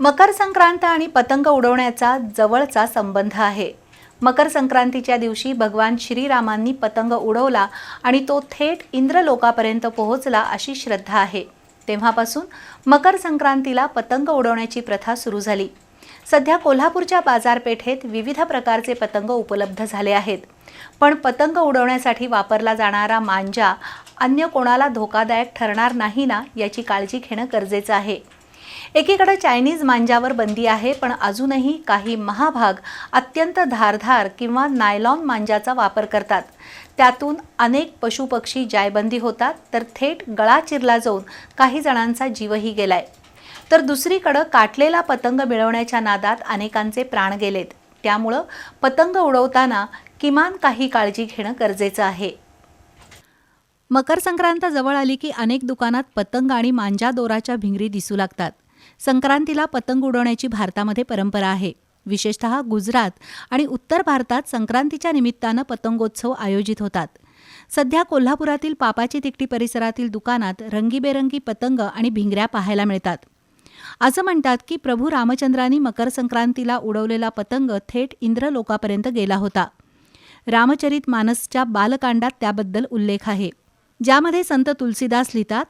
मकर संक्रांत आणि पतंग उडवण्याचा जवळचा संबंध आहे। मकर संक्रांतीच्या दिवशी भगवान श्रीरामांनी पतंग उडवला आणि तो थेट इंद्रलोकापर्यंत पोहोचला अशी श्रद्धा आहे। तेव्हापासून मकर संक्रांतीला पतंग उडवण्याची प्रथा सुरू झाली। सध्या कोल्हापूरच्या बाजारपेठेत विविध प्रकारचे पतंग उपलब्ध झाले आहेत। पण पतंग उडवण्यासाठी वापरला जाणारा मांजा अन्य कोणाला धोकादायक ठरणार नाही ना याची काळजी घेणं गरजेचं आहे। एकीकडे चायनीज मांजावर बंदी आहे, पण अजूनही काही महाभाग अत्यंत धारदार किंवा नायलॉन मांजाचा वापर करतात। त्यातून अनेक पशुपक्षी जायबंदी होतात, तर थेट गळा चिरला जाऊन काही जणांचा जीवही गेलाय। तर दुसरीकडे काटलेला पतंग मिळवण्याच्या नादात अनेकांचे प्राण गेलेत। त्यामुळे पतंग उडवताना किमान काही काळजी घेणं गरजेचं आहे। मकर संक्रांत जवळ आली की अनेक दुकानात पतंग आणि मांजा दोराच्या भिंगरी दिसू लागतात। संक्रांतीला पतंग उडवण्याची भारतामध्ये परंपरा आहे। विशेषतः गुजरात आणि उत्तर भारतात संक्रांतीच्या निमित्तानं पतंगोत्सव आयोजित होतात। सध्या कोल्हापुरातील पापाची तिकटी परिसरातील दुकानात रंगीबेरंगी पतंग आणि भिंगऱ्या पाहायला मिळतात। असं म्हणतात की प्रभू रामचंद्रांनी मकर संक्रांतीला उडवलेला पतंग थेट इंद्रलोकापर्यंत गेला होता। रामचरित मानसच्या बालकांडात त्याबद्दल उल्लेख आहे, ज्यामध्ये संत तुलसीदास लिहितात,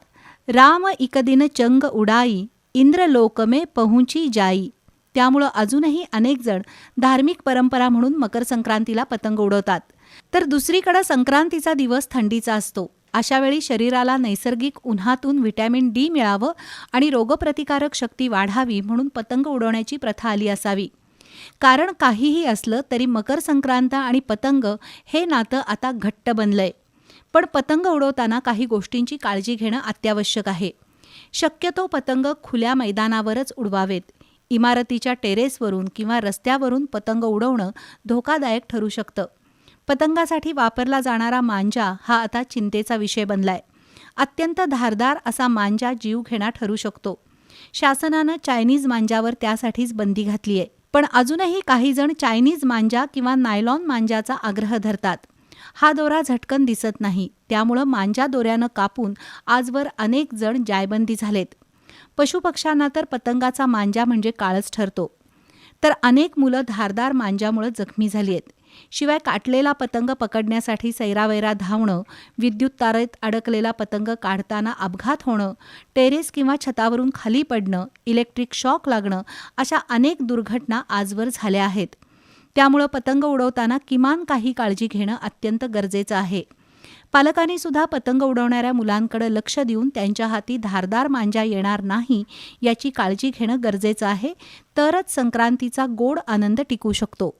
राम इक दिन चंग उडाई, इंद्रलोक में पहुंची जाई। त्यामुळे अजूनही अनेक जण धार्मिक परंपरा म्हणून मकर संक्रांतीला पतंग उडवतात। तर दुसरीकडे संक्रांतीचा दिवस थंडीचा असतो। अशा वेळी शरीराला नैसर्गिक उन्हातून व्हिटॅमिन डी मिळावं आणि रोगप्रतिकारक शक्ती वाढावी म्हणून पतंग उडवण्याची प्रथा आली असावी। कारण काहीही असलं तरी मकर संक्रांत आणि पतंग हे नातं आता घट्ट बनलंय। पण पतंग उडवताना काही गोष्टींची काळजी घेणं अत्यावश्यक आहे। शक्यतो पतंग खुल्या मैदानावरच उडवावेत। इमारतीच्या टेरेसवरून किंवा रस्त्यावरून पतंग उडवणं धोकादायक ठरू शकतं। पतंगासाठी वापरला जाणारा मांजा हा आता चिंतेचा विषय बनलाय। अत्यंत धारदार असा मांजा जीवघेणा ठरू शकतो। शासनानं चायनीज मांजावर त्यासाठीच बंदी घातली आहे। पण अजूनही काही जण चायनीज मांजा किंवा नायलॉन मांजाचा आग्रह धरतात। हा दोरा झटकन दिसत नाही, त्यामुळे मांजा दोऱ्यानं कापून आजवर अनेक जण जायबंदी झालेत। पशुपक्ष्यांना तर पतंगाचा मांजा म्हणजे काळच ठरतो। तर अनेक मुलं धारदार मांजामुळे जखमी झाली आहेत। शिवाय काटलेला पतंग पकडण्यासाठी सैरावैरा धावणं, विद्युत तारेत अडकलेला पतंग काढताना अपघात होणं, टेरेस किंवा छतावरून खाली पडणं, इलेक्ट्रिक शॉक लागणं अशा अनेक दुर्घटना आजवर झाल्या आहेत। त्यामुळे पतंग उडवताना किमान काही काळजी घेणं अत्यंत गरजेचं आहे। पालकांनी सुद्धा पतंग उडवणाऱ्या मुलांकडे लक्ष देऊन त्यांच्या हाती धारदार मांजा येणार नाही याची काळजी घेणं गरजेचं आहे, तरच संक्रांतीचा गोड आनंद टिकू शकतो।